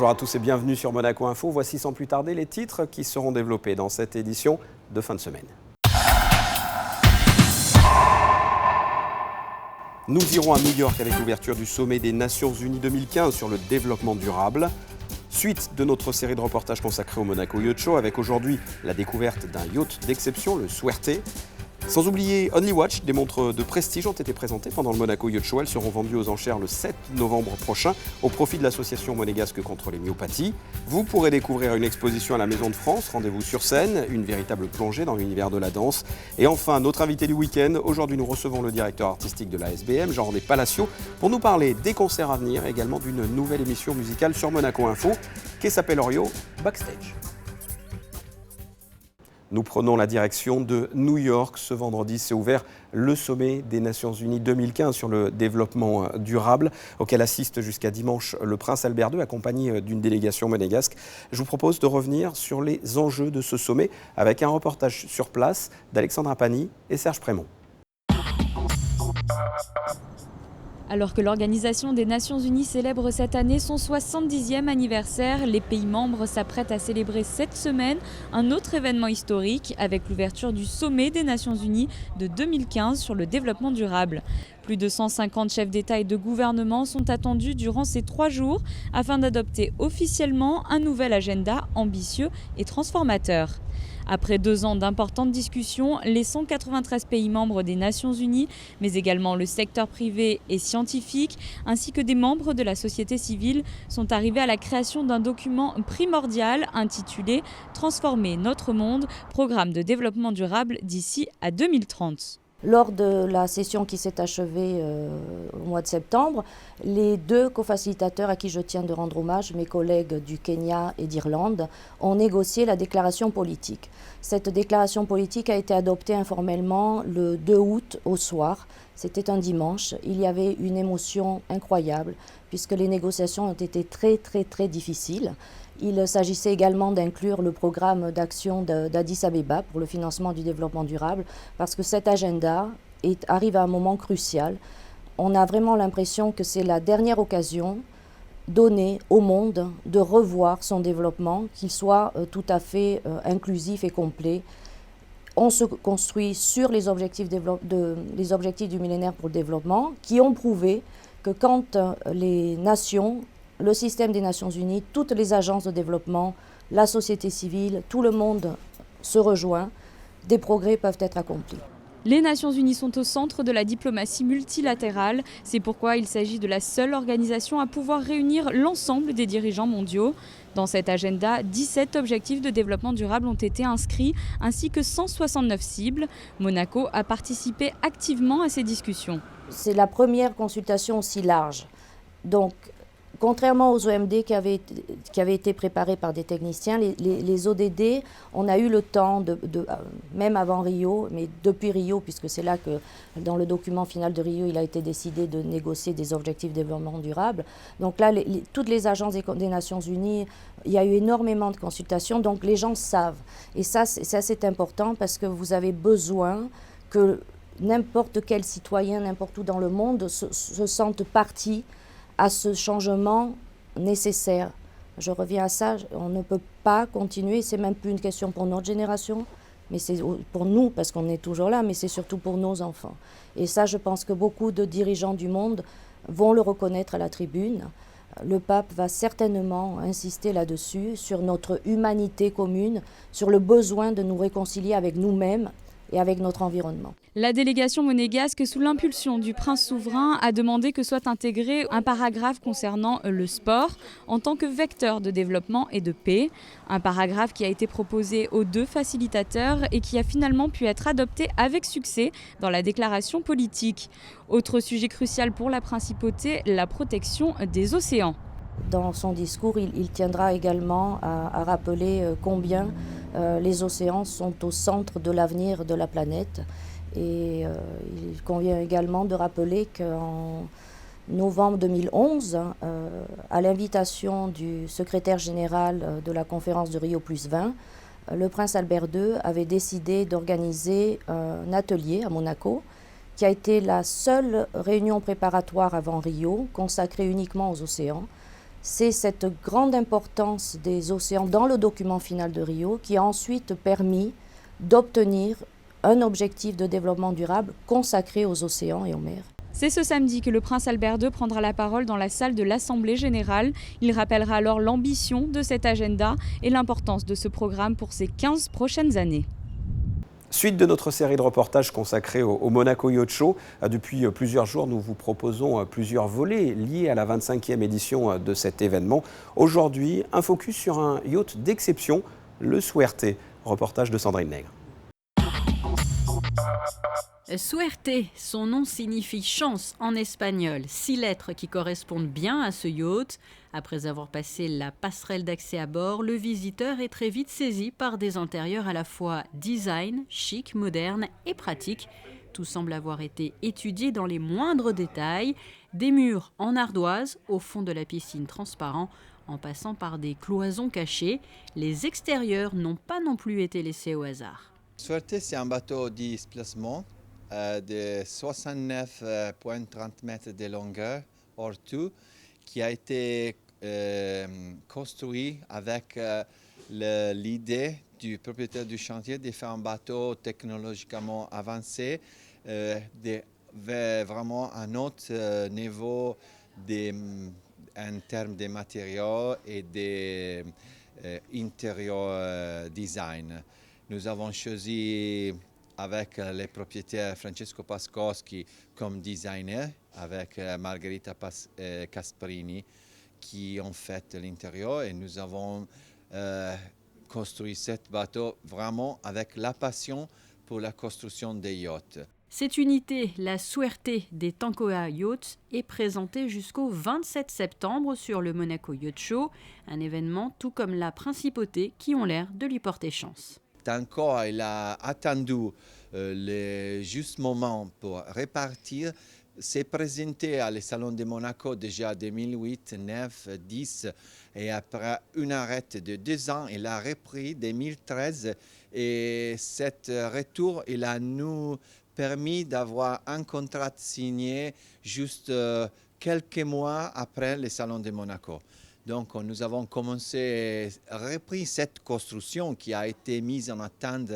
Bonjour à tous et bienvenue sur Monaco Info. Voici sans plus tarder les titres qui seront développés dans cette édition de fin de semaine. Nous irons à New York avec l'ouverture du sommet des Nations Unies 2015 sur le développement durable. Suite de notre série de reportages consacrés au Monaco Yacht Show avec aujourd'hui la découverte d'un yacht d'exception, le Suerte. Sans oublier Only Watch, des montres de prestige ont été présentées pendant le Monaco Yacht Show. Elles seront vendues aux enchères le 7 novembre prochain au profit de l'association monégasque contre les myopathies. Vous pourrez découvrir une exposition à la Maison de France, rendez-vous sur scène, une véritable plongée dans l'univers de la danse. Et enfin, notre invité du week-end, aujourd'hui nous recevons le directeur artistique de la SBM, Jean-René Palacio, pour nous parler des concerts à venir et également d'une nouvelle émission musicale sur Monaco Info qui s'appelle Orio Backstage. Nous prenons la direction de New York. Ce vendredi s'est ouvert le sommet des Nations Unies 2015 sur le développement durable, auquel assiste jusqu'à dimanche le prince Albert II, accompagné d'une délégation monégasque. Je vous propose de revenir sur les enjeux de ce sommet avec un reportage sur place d'Alexandra Pani et Serge Prémont. Alors que l'Organisation des Nations Unies célèbre cette année son 70e anniversaire, les pays membres s'apprêtent à célébrer cette semaine un autre événement historique avec l'ouverture du sommet des Nations Unies de 2015 sur le développement durable. Plus de 150 chefs d'État et de gouvernement sont attendus durant ces 3 jours afin d'adopter officiellement un nouvel agenda ambitieux et transformateur. Après 2 ans d'importantes discussions, les 193 pays membres des Nations Unies, mais également le secteur privé et scientifique, ainsi que des membres de la société civile, sont arrivés à la création d'un document primordial intitulé « Transformer notre monde, programme de développement durable d'ici à 2030 ». Lors de la session qui s'est achevée au mois de septembre, les 2 co-facilitateurs à qui je tiens de rendre hommage, mes collègues du Kenya et d'Irlande, ont négocié la déclaration politique. Cette déclaration politique a été adoptée informellement le 2 août au soir. C'était un dimanche. Il y avait une émotion incroyable puisque les négociations ont été très difficiles. Il s'agissait également d'inclure le programme d'action d'Addis Abeba pour le financement du développement durable parce que cet agenda arrive à un moment crucial. On a vraiment l'impression que c'est la dernière occasion donnée au monde de revoir son développement, qu'il soit tout à fait inclusif et complet. On se construit sur les objectifs du millénaire pour le développement qui ont prouvé que quand les nations, le système des Nations Unies, toutes les agences de développement, la société civile, tout le monde se rejoint, des progrès peuvent être accomplis. Les Nations Unies sont au centre de la diplomatie multilatérale. C'est pourquoi il s'agit de la seule organisation à pouvoir réunir l'ensemble des dirigeants mondiaux. Dans cet agenda, 17 objectifs de développement durable ont été inscrits, ainsi que 169 cibles. Monaco a participé activement à ces discussions. C'est la première consultation aussi large. Donc, contrairement aux OMD qui avaient été préparés par des techniciens, les ODD, on a eu le temps, même avant Rio, mais depuis Rio, puisque c'est là que dans le document final de Rio, il a été décidé de négocier des objectifs de développement durable. Donc là, toutes les agences des Nations Unies, il y a eu énormément de consultations, donc les gens savent. Et ça, c'est important parce que vous avez besoin que n'importe quel citoyen, n'importe où dans le monde, se sente partie à ce changement nécessaire. Je reviens à ça, on ne peut pas continuer, c'est même plus une question pour notre génération, mais c'est pour nous, parce qu'on est toujours là, mais c'est surtout pour nos enfants. Et ça, je pense que beaucoup de dirigeants du monde vont le reconnaître à la tribune. Le pape va certainement insister là-dessus, sur notre humanité commune, sur le besoin de nous réconcilier avec nous-mêmes et avec notre environnement. La délégation monégasque, sous l'impulsion du prince souverain, a demandé que soit intégré un paragraphe concernant le sport en tant que vecteur de développement et de paix. Un paragraphe qui a été proposé aux 2 facilitateurs et qui a finalement pu être adopté avec succès dans la déclaration politique. Autre sujet crucial pour la principauté, la protection des océans. Dans son discours, il tiendra également à rappeler combien les océans sont au centre de l'avenir de la planète. Et il convient également de rappeler qu'en novembre 2011, à l'invitation du secrétaire général de la conférence de Rio+20, le prince Albert II avait décidé d'organiser un atelier à Monaco qui a été la seule réunion préparatoire avant Rio, consacrée uniquement aux océans. C'est cette grande importance des océans dans le document final de Rio qui a ensuite permis d'obtenir un objectif de développement durable consacré aux océans et aux mers. C'est ce samedi que le prince Albert II prendra la parole dans la salle de l'Assemblée générale. Il rappellera alors l'ambition de cet agenda et l'importance de ce programme pour ces 15 prochaines années. Suite de notre série de reportages consacrés au Monaco Yacht Show. Depuis plusieurs jours, nous vous proposons plusieurs volets liés à la 25e édition de cet événement. Aujourd'hui, un focus sur un yacht d'exception, le Suerte. Reportage de Sandrine Nègre. Suerte, son nom signifie chance en espagnol, 6 lettres qui correspondent bien à ce yacht. Après avoir passé la passerelle d'accès à bord, le visiteur est très vite saisi par des intérieurs à la fois design, chic, moderne et pratique. Tout semble avoir été étudié dans les moindres détails. Des murs en ardoise au fond de la piscine transparent, en passant par des cloisons cachées. Les extérieurs n'ont pas non plus été laissés au hasard. Suerte, c'est un bateau de displacement de 69,30 mètres de longueur hors tout, qui a été construit avec l'idée du propriétaire du chantier de faire un bateau technologiquement avancé, vraiment un autre niveau en termes de matériaux et d'intérieur design. Nous avons choisi avec le propriétaire Francesco Pascoschi comme designer, avec Margherita Casparini qui ont fait l'intérieur, et nous avons construit ce bateau vraiment avec la passion pour la construction des yachts. Cette unité, la Suerte des Tancoa Yachts, est présentée jusqu'au 27 septembre sur le Monaco Yacht Show, un événement tout comme la Principauté qui ont l'air de lui porter chance. Tancoa, il a attendu le juste moment pour repartir. S'est présenté à le Salon de Monaco déjà en 2008, 9, 10, et après une arrête de 2 ans, il a repris en 2013. Et cet retour, il a nous permis d'avoir un contrat signé juste quelques mois après le Salon de Monaco. Donc nous avons repris cette construction qui a été mise en attente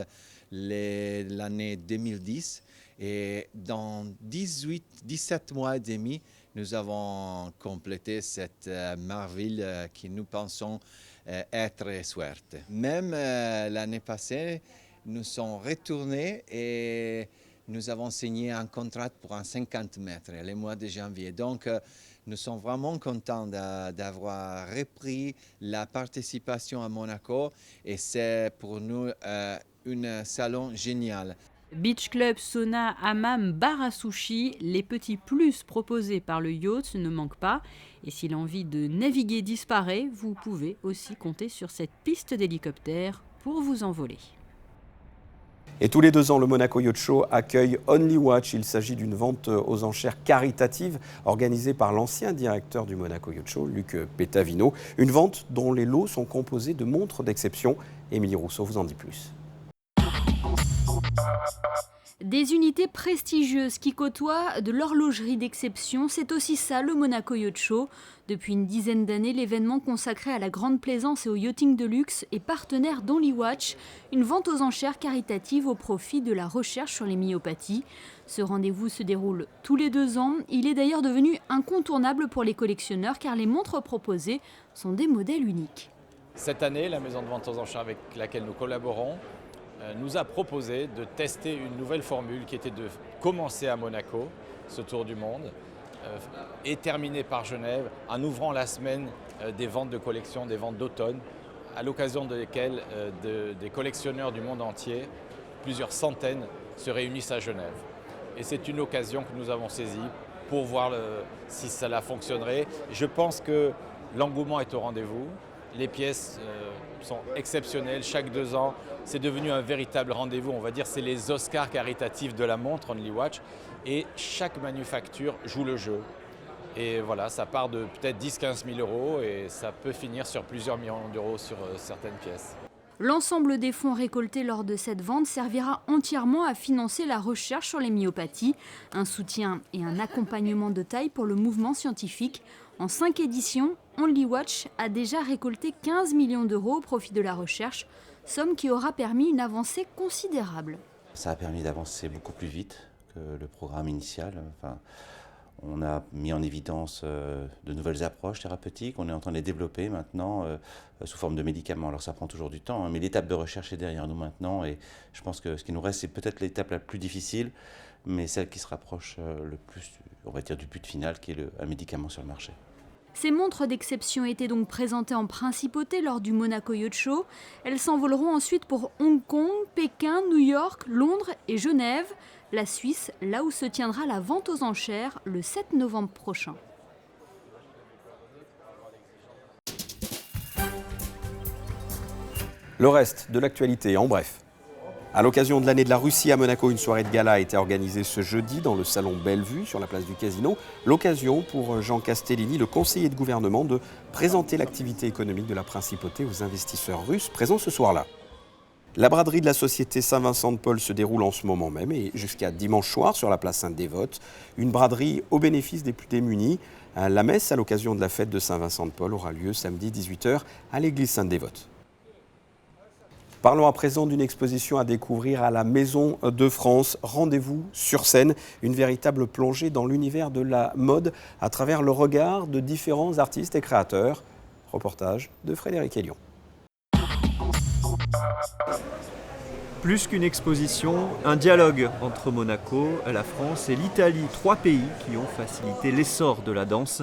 l'année 2010. Et dans 17 mois et demi, nous avons complété cette merveille qui nous pensons être Suerte. Même l'année passée, nous sommes retournés et nous avons signé un contrat pour un 50 mètres le mois de janvier. Donc, nous sommes vraiment contents d'avoir repris la participation à Monaco, et c'est pour nous un salon génial. Beach club, sauna, hammam, bar à sushi, les petits plus proposés par le yacht ne manquent pas. Et si l'envie de naviguer disparaît, vous pouvez aussi compter sur cette piste d'hélicoptère pour vous envoler. Et tous les 2 ans, le Monaco Yacht Show accueille Only Watch. Il s'agit d'une vente aux enchères caritative organisée par l'ancien directeur du Monaco Yacht Show, Luc Pétavino. Une vente dont les lots sont composés de montres d'exception. Émilie Rousseau vous en dit plus. Des unités prestigieuses qui côtoient de l'horlogerie d'exception, c'est aussi ça le Monaco Yacht Show. Depuis une dizaine d'années, l'événement consacré à la grande plaisance et au yachting de luxe est partenaire d'Only Watch, une vente aux enchères caritative au profit de la recherche sur les myopathies. Ce rendez-vous se déroule tous les 2 ans. Il est d'ailleurs devenu incontournable pour les collectionneurs car les montres proposées sont des modèles uniques. Cette année, la maison de vente aux enchères avec laquelle nous collaborons nous a proposé de tester une nouvelle formule qui était de commencer à Monaco, ce tour du monde, et terminer par Genève en ouvrant la semaine des ventes de collection, des ventes d'automne, à l'occasion de lesquelles des collectionneurs du monde entier, plusieurs centaines, se réunissent à Genève. Et c'est une occasion que nous avons saisie pour voir si cela fonctionnerait. Je pense que l'engouement est au rendez-vous. Les pièces sont exceptionnelles. Chaque 2 ans, c'est devenu un véritable rendez-vous. On va dire c'est les Oscars caritatifs de la montre Only Watch. Et chaque manufacture joue le jeu. Et voilà, ça part de peut-être 10-15 000 euros et ça peut finir sur plusieurs millions d'euros sur certaines pièces. L'ensemble des fonds récoltés lors de cette vente servira entièrement à financer la recherche sur les myopathies, un soutien et un accompagnement de taille pour le mouvement scientifique. En 5 éditions, Only Watch a déjà récolté 15 millions d'euros au profit de la recherche, somme qui aura permis une avancée considérable. Ça a permis d'avancer beaucoup plus vite que le programme initial. Enfin, on a mis en évidence de nouvelles approches thérapeutiques, on est en train de les développer maintenant sous forme de médicaments. Alors ça prend toujours du temps, hein, mais l'étape de recherche est derrière nous maintenant et je pense que ce qui nous reste, c'est peut-être l'étape la plus difficile, mais celle qui se rapproche le plus, on va dire, du but final, qui est un médicament sur le marché. Ces montres d'exception étaient donc présentées en principauté lors du Monaco Yacht Show. Elles s'envoleront ensuite pour Hong Kong, Pékin, New York, Londres et Genève, la Suisse, là où se tiendra la vente aux enchères le 7 novembre prochain. Le reste de l'actualité, en bref. À l'occasion de l'année de la Russie à Monaco, une soirée de gala a été organisée ce jeudi dans le salon Bellevue, sur la place du Casino. L'occasion pour Jean Castellini, le conseiller de gouvernement, de présenter l'activité économique de la principauté aux investisseurs russes présents ce soir-là. La braderie de la société Saint-Vincent-de-Paul se déroule en ce moment même et jusqu'à dimanche soir sur la place Sainte-Dévote. Une braderie au bénéfice des plus démunis. La messe à l'occasion de la fête de Saint-Vincent-de-Paul aura lieu samedi 18h à l'église Sainte-Dévote. Parlons à présent d'une exposition à découvrir à la Maison de France. Rendez-vous sur scène, une véritable plongée dans l'univers de la mode à travers le regard de différents artistes et créateurs. Reportage de Frédéric Hélion. Plus qu'une exposition, un dialogue entre Monaco, la France et l'Italie, 3 pays qui ont facilité l'essor de la danse.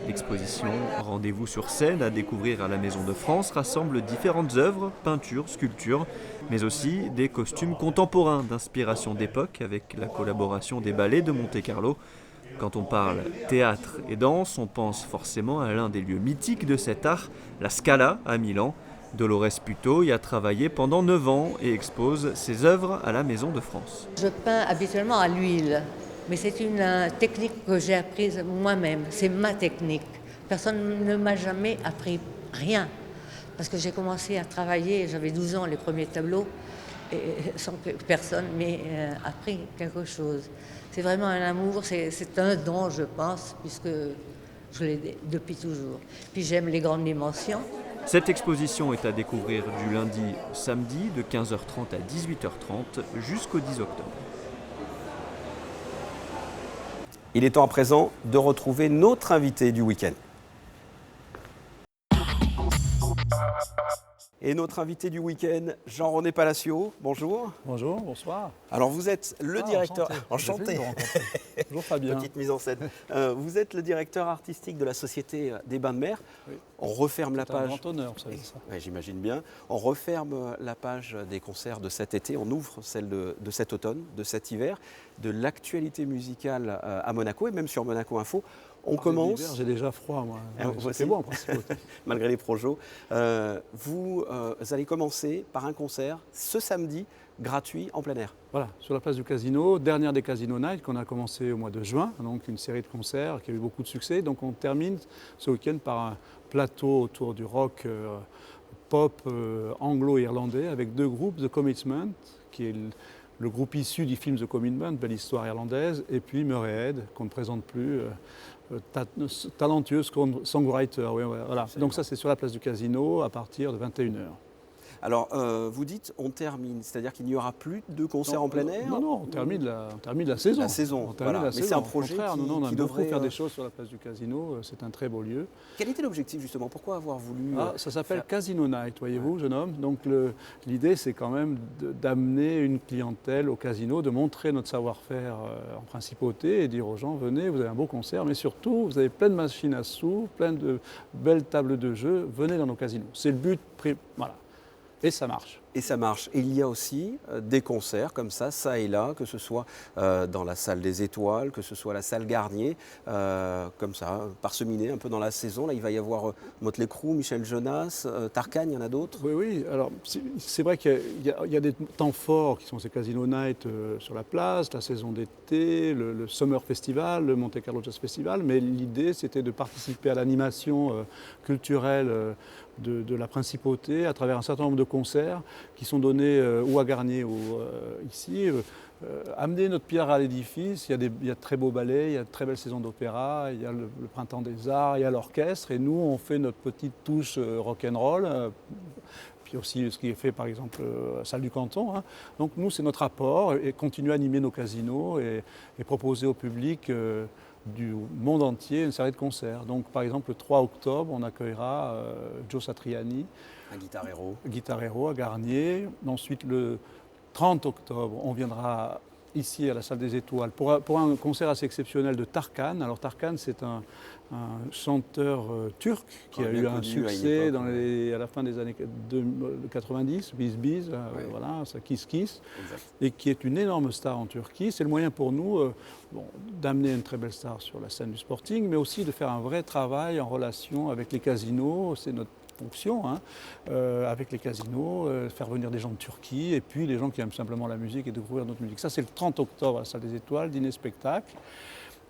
L'exposition Rendez-vous sur scène à découvrir à la Maison de France rassemble différentes œuvres, peintures, sculptures, mais aussi des costumes contemporains d'inspiration d'époque avec la collaboration des ballets de Monte-Carlo. Quand on parle théâtre et danse, on pense forcément à l'un des lieux mythiques de cet art, la Scala à Milan. Dolores Puto y a travaillé pendant 9 ans et expose ses œuvres à la Maison de France. Je peins habituellement à l'huile, mais c'est une technique que j'ai apprise moi-même. C'est ma technique. Personne ne m'a jamais appris rien. Parce que j'ai commencé à travailler, j'avais 12 ans, les premiers tableaux, et sans que personne m'ait appris quelque chose. C'est vraiment un amour, c'est un don, je pense, puisque je l'ai depuis toujours. Puis j'aime les grandes dimensions. Cette exposition est à découvrir du lundi au samedi de 15h30 à 18h30 jusqu'au 10 octobre. Il est temps à présent de retrouver notre invité du week-end. Et notre invité du week-end, Jean-René Palacio, bonjour. Bonjour, bonsoir. Alors vous êtes le directeur... Enchanté. Bonjour Fabien. Petite mise en scène. Vous êtes le directeur artistique de la Société des Bains de Mer. Oui. On referme la page... C'est un grand honneur, vous savez ça. Ouais, j'imagine bien. On referme la page des concerts de cet été, on ouvre celle de cet automne, de cet hiver, de l'actualité musicale à Monaco et même sur Monaco Info. On commence... J'ai déjà froid, moi. C'est bon en principe. Malgré les projets. Vous allez commencer par un concert ce samedi, gratuit, en plein air. Voilà, sur la place du Casino, dernière des Casino Night qu'on a commencé au mois de juin, donc une série de concerts qui a eu beaucoup de succès. Donc on termine ce week-end par un plateau autour du rock pop anglo-irlandais avec 2 groupes, The Commitment, qui est le groupe issu du film The Commitment, belle histoire irlandaise, et puis Murray Head, qu'on ne présente plus, talentueux songwriter. Oui, voilà. Donc ça c'est sur la place du Casino à partir de 21h. Alors, vous dites, on termine, c'est-à-dire qu'il n'y aura plus de concerts en plein air? Non, on termine la saison. La saison, voilà. Mais c'est un projet qui devrait faire des choses sur la place du Casino, c'est un très beau lieu. Quel était l'objectif justement? Pourquoi avoir voulu... Ça s'appelle Casino Night, voyez-vous, jeune homme. Donc l'idée, c'est quand même d'amener une clientèle au casino, de montrer notre savoir-faire en principauté et dire aux gens, venez, vous avez un beau concert, mais surtout, vous avez plein de machines à sous, plein de belles tables de jeu, venez dans nos casinos. C'est le but, voilà. Et ça marche. Et ça marche. Et il y a aussi des concerts comme ça et là, que ce soit dans la salle des Étoiles, que ce soit la salle Garnier, comme ça, parseminés un peu dans la saison. Là, il va y avoir Motley Crue, Michel Jonas, Tarkan, il y en a d'autres. Oui. Alors, c'est vrai qu'il y a des temps forts qui sont ces Casino Night sur la place, la saison d'été, le Summer Festival, le Monte Carlo Jazz Festival. Mais l'idée, c'était de participer à l'animation culturelle de la principauté à travers un certain nombre de concerts qui sont donnés ou à Garnier ou ici. amener notre pierre à l'édifice. Il y a de très beaux ballets, il y a de très belles saisons d'opéra, il y a le Printemps des Arts, il y a l'orchestre. Et nous, on fait notre petite touche rock'n'roll. Puis aussi ce qui est fait par exemple à la Salle du Canton. Hein. Donc nous, c'est notre apport et continuer à animer nos casinos et proposer au public du monde entier une série de concerts. Donc par exemple le 3 octobre, on accueillera Joe Satriani, un guitar héros à Garnier. Ensuite le 30 octobre, on viendra ici à la Salle des Étoiles pour un concert assez exceptionnel de Tarkan. Alors Tarkan, c'est un chanteur turc qui a eu un succès à la fin des années 90, Biz, voilà, ça Kiss Kiss, et qui est une énorme star en Turquie. C'est le moyen pour nous d'amener une très belle star sur la scène du Sporting, mais aussi de faire un vrai travail en relation avec les casinos. C'est notre fonction, hein, avec les casinos, faire venir des gens de Turquie, et puis les gens qui aiment simplement la musique et découvrir notre musique. Ça, c'est le 30 octobre à la Salle des Étoiles, dîner-spectacle.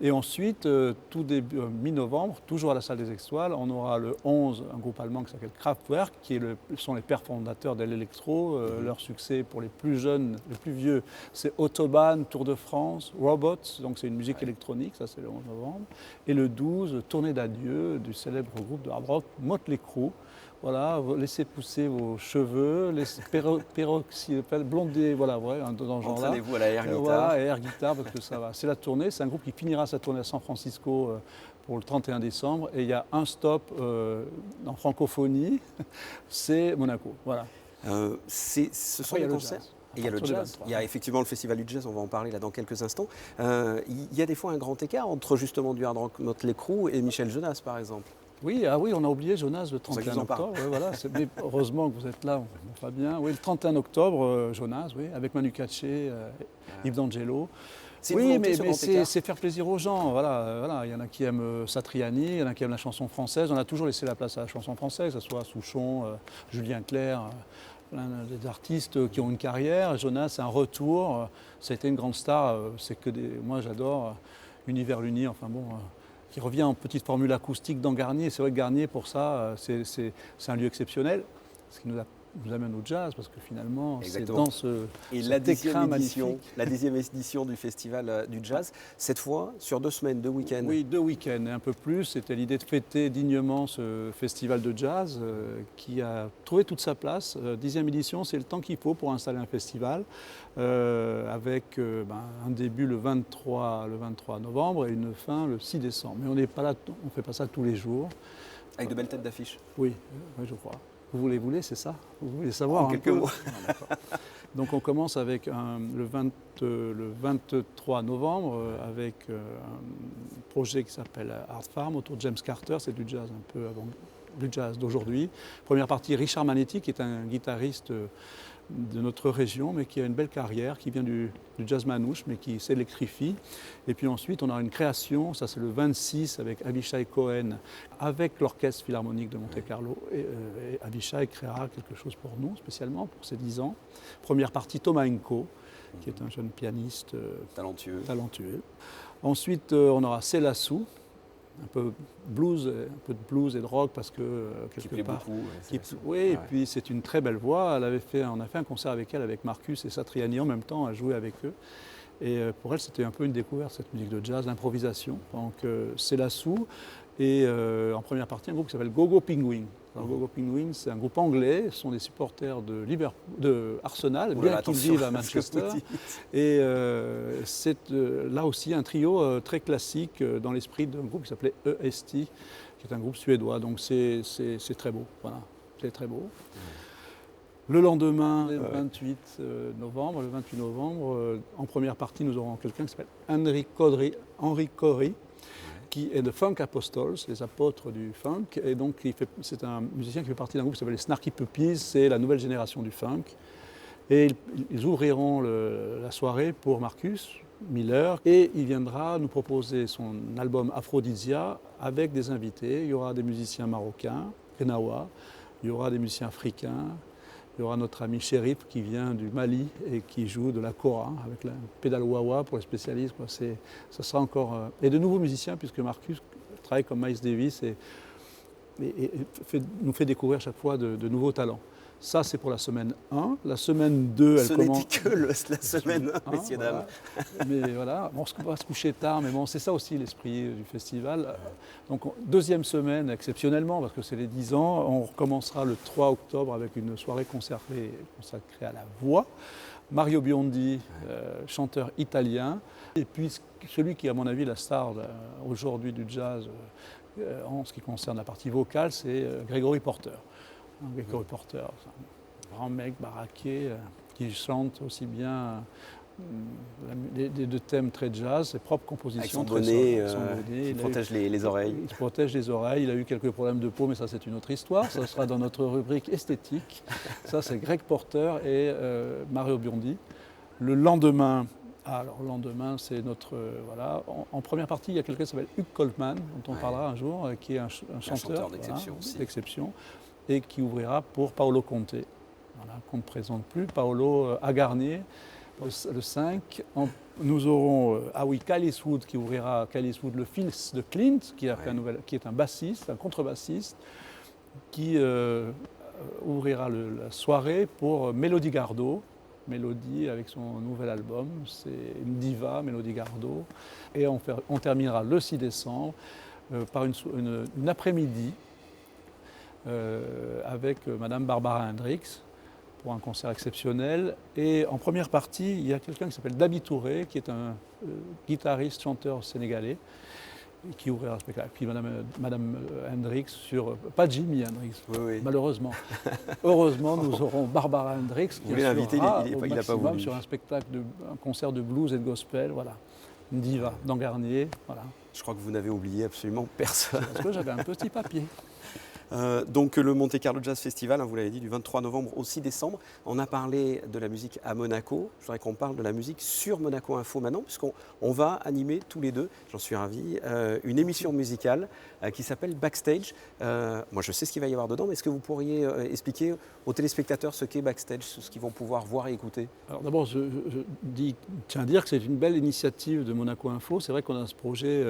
Et ensuite, tout début mi-novembre, toujours à la Salle des Étoiles, on aura le 11, un groupe allemand qui s'appelle Kraftwerk, qui sont les pères fondateurs de l'électro. Leur succès pour les plus jeunes, les plus vieux, c'est Autobahn, Tour de France, Robots, donc c'est une musique électronique, ça c'est le 11 novembre. Et le 12, Tournée d'adieu du célèbre groupe de hard rock Motley Crue. Voilà, laissez pousser vos cheveux, blondez, voilà, ouais, dans ce genre-là. Entraînez-vous à la air guitar. Voilà, air guitar, parce que ça va. C'est la tournée, c'est un groupe qui finira sa tournée à San Francisco pour le 31 décembre. Et il y a un stop en francophonie, c'est Monaco. Voilà. Ce sont des concerts. Et il y a le jazz, il y a effectivement le festival du jazz, on va en parler là dans quelques instants. Il y a des fois un grand écart entre justement du hard rock Motley Crue et Michel Jonas par exemple. Oui, on a oublié Jonas le 31 octobre. Ouais, voilà, mais heureusement que vous êtes là, Fabien. Oui, le 31 octobre, Jonas, oui, avec Manu Katché, Yves D'Angelo. Oui, mais c'est faire plaisir aux gens. Voilà. Il y en a qui aiment Satriani, il y en a qui aiment la chanson française. On a toujours laissé la place à la chanson française, que ce soit Souchon, Julien Clerc, des artistes qui ont une carrière. Jonas, c'est un retour. Ça a été une grande star. Moi, j'adore Univers l'Uni. Enfin bon. Qui revient en petite formule acoustique dans Garnier. C'est vrai que Garnier, pour ça, c'est un lieu exceptionnel, ce qui nous amène au jazz, parce que finalement, c'est dans cet écrin magnifique. La 10e édition du Festival du Jazz, cette fois sur 2 semaines, 2 week-ends. Oui, 2 week-ends et un peu plus. C'était l'idée de fêter dignement ce festival de jazz qui a trouvé toute sa place. 10e édition, c'est le temps qu'il faut pour installer un festival, avec un début le 23 novembre et une fin le 6 décembre. Mais on n'est pas là, on ne fait pas ça tous les jours. Avec de belles têtes d'affiche. Oui, je crois. Vous voulez, c'est ça? Vous voulez savoir quelques mots. Donc on commence avec le 23 novembre avec un projet qui s'appelle Art Farm autour de James Carter. C'est du jazz un peu avant du jazz d'aujourd'hui. Première partie, Richard Manetti, qui est un guitariste de notre région, mais qui a une belle carrière, qui vient du jazz manouche, mais qui s'électrifie. Et puis ensuite, on a une création, ça c'est le 26, avec Avishai Cohen, avec l'Orchestre Philharmonique de Monte-Carlo. Et Avishai créera quelque chose pour nous, spécialement, pour ses 10 ans. Première partie, Thomas Enko, qui est un jeune pianiste talentueux. Ensuite, on aura Selassou, un peu de blues et de rock parce que quelque part. Et puis c'est une très belle voix. On a fait un concert avec elle, avec Marcus et Satriani en même temps, à jouer avec eux. Et pour elle, c'était un peu une découverte, cette musique de jazz, l'improvisation. Donc Selassou et en première partie, un groupe qui s'appelle Go-Go Penguin. Alors, Go-Go Penguin, c'est un groupe anglais, ce sont des supporters de Arsenal, bien qu'ils vivent à Manchester. Et c'est là aussi un trio très classique dans l'esprit d'un groupe qui s'appelait EST, qui est un groupe suédois. Donc c'est très beau, voilà, c'est très beau. Le lendemain, le 28 novembre, en première partie, nous aurons quelqu'un qui s'appelle Henry Corey, qui est de Funk Apostles, les apôtres du funk. Et donc, c'est un musicien qui fait partie d'un groupe qui s'appelle les Snarky Puppies, c'est la nouvelle génération du funk. Et ils ouvriront la soirée pour Marcus Miller. Et il viendra nous proposer son album Aphrodisia avec des invités. Il y aura des musiciens marocains, Kenawa, il y aura des musiciens africains. Il y aura notre ami Chérif qui vient du Mali et qui joue de la kora avec la pédale wah-wah pour les spécialistes. Ça sera encore... Et de nouveaux musiciens, puisque Marcus travaille comme Miles Davis et nous fait découvrir chaque fois de nouveaux talents. Ça, c'est pour la semaine 1. La semaine 2, elle commence... Ce n'était que la semaine 1, messieurs, dames. Mais voilà, on va se coucher tard, mais bon, c'est ça aussi l'esprit du festival. Donc, deuxième semaine, exceptionnellement, parce que c'est les 10 ans, on recommencera le 3 octobre avec une soirée consacrée à la voix. Mario Biondi, chanteur italien. Et puis, celui qui est, à mon avis, la star aujourd'hui du jazz, en ce qui concerne la partie vocale, c'est Gregory Porter. Gregory Porter, c'est un grand mec baraqué qui chante aussi bien des deux thèmes très jazz, ses propres compositions. Avec son bonnet, il protège les oreilles. Il protège les oreilles, il a eu quelques problèmes de peau, mais ça c'est une autre histoire. Ça sera dans notre rubrique esthétique. Ça c'est Greg Porter et Mario Biondi. Le lendemain, c'est notre... voilà. En première partie, il y a quelqu'un qui s'appelle Hugh Coltman, dont on parlera un jour, qui est un chanteur d'exception et qui ouvrira pour Paolo Conte, qu'on ne présente plus, Paolo Agarnier. Le 5, nous aurons Kyle Eastwood qui ouvrira, Kyle Eastwood, le fils de Clint, qui est un bassiste, un contrebassiste, qui ouvrira la soirée pour Mélodie Gardot. Mélodie avec son nouvel album, c'est une diva, Mélodie Gardot. Et on terminera le 6 décembre par une après-midi avec Madame Barbara Hendricks pour un concert exceptionnel. Et en première partie, il y a quelqu'un qui s'appelle Dabi Touré, qui est un guitariste, chanteur sénégalais, qui ouvrira un spectacle. Puis Madame Hendricks pas Jimi Hendrix, oui. Malheureusement. Heureusement, nous aurons Barbara Hendricks qui sera au maximum sur un concert de blues et de gospel, voilà. Une diva dans Garnier, voilà. Je crois que vous n'avez oublié absolument personne. Parce que j'avais un petit papier. Donc le Monte Carlo Jazz Festival, vous l'avez dit, du 23 novembre au 6 décembre. On a parlé de la musique à Monaco. Je voudrais qu'on parle de la musique sur Monaco Info maintenant, puisqu'on va animer tous les deux, j'en suis ravi, une émission musicale qui s'appelle Backstage. Moi, je sais ce qu'il va y avoir dedans, mais est-ce que vous pourriez expliquer aux téléspectateurs ce qu'est Backstage, ce qu'ils vont pouvoir voir et écouter? Alors d'abord, je tiens à dire que c'est une belle initiative de Monaco Info. C'est vrai qu'on a ce projet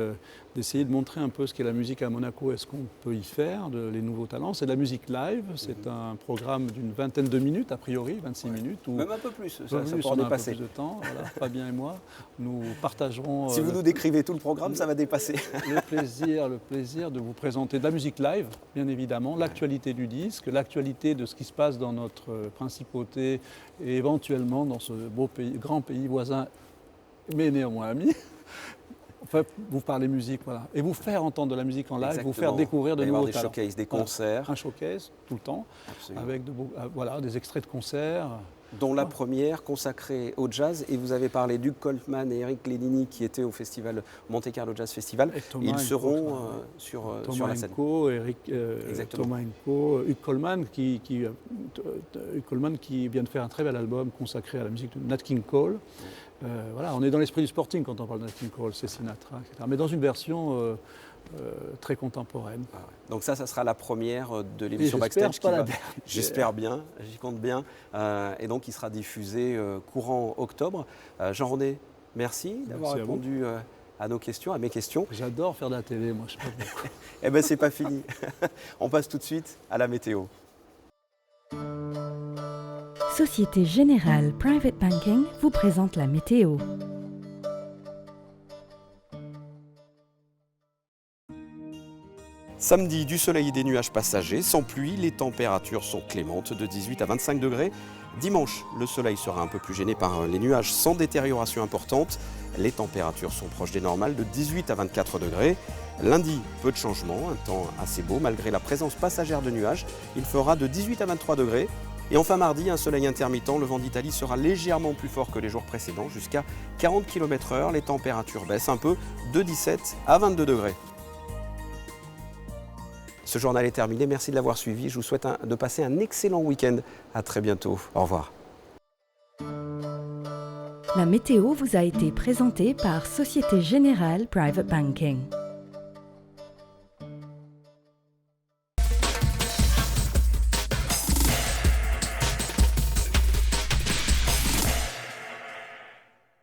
d'essayer de montrer un peu ce qu'est la musique à Monaco et ce qu'on peut y faire, les nouveaux talents. C'est de la musique live, c'est un programme d'une vingtaine de minutes, a priori, 26 minutes. Même un peu plus, ça peut en dépasser. Un peu plus de temps, voilà. Fabien et moi, nous partagerons... Si vous nous décrivez tout le programme, ça va dépasser. Le plaisir de vous présenter de la musique live, bien évidemment, l'actualité du disque, l'actualité de ce qui se passe dans notre principauté et éventuellement dans ce beau pays, grand pays voisin, mais néanmoins ami. Enfin, vous parlez musique, voilà. Et vous faire entendre de la musique en live, Exactement. Vous faire découvrir de nouveaux talents. Des showcases, des concerts. Un showcase, tout le temps, Absolument. Avec des extraits de concerts. Dont la première consacrée au jazz. Et vous avez parlé d'Hugh Coltman et Eric Lénini qui étaient au festival Monte Carlo Jazz Festival. Ils seront sur la scène. Thomas Enko, Hugh Coltman qui vient de faire un très bel album consacré à la musique de Nat King Cole. Voilà, on est dans l'esprit du sporting quand on parle de Nat King Cole, c'est Sinatra, etc. Mais dans une version très contemporaine. Ah ouais. Donc ça sera la première de l'émission Backstage. J'espère bien, j'y compte bien. Et donc il sera diffusé courant octobre. Jean-René, merci d'avoir répondu à nos questions, à mes questions. J'adore faire de la télé, moi, je sais pas beaucoup. Eh bien, c'est pas fini. On passe tout de suite à la météo. Société Générale Private Banking vous présente la météo. Samedi, du soleil et des nuages passagers, sans pluie, les températures sont clémentes de 18 à 25 degrés. Dimanche, le soleil sera un peu plus gêné par les nuages sans détérioration importante. Les températures sont proches des normales de 18 à 24 degrés. Lundi, peu de changements, un temps assez beau malgré la présence passagère de nuages. Il fera de 18 à 23 degrés. Et enfin mardi, un soleil intermittent, le vent d'Italie sera légèrement plus fort que les jours précédents, jusqu'à 40 km/h. Les températures baissent un peu de 17 à 22 degrés. Ce journal est terminé, merci de l'avoir suivi. Je vous souhaite de passer un excellent week-end. À très bientôt. Au revoir. La météo vous a été présentée par Société Générale Private Banking.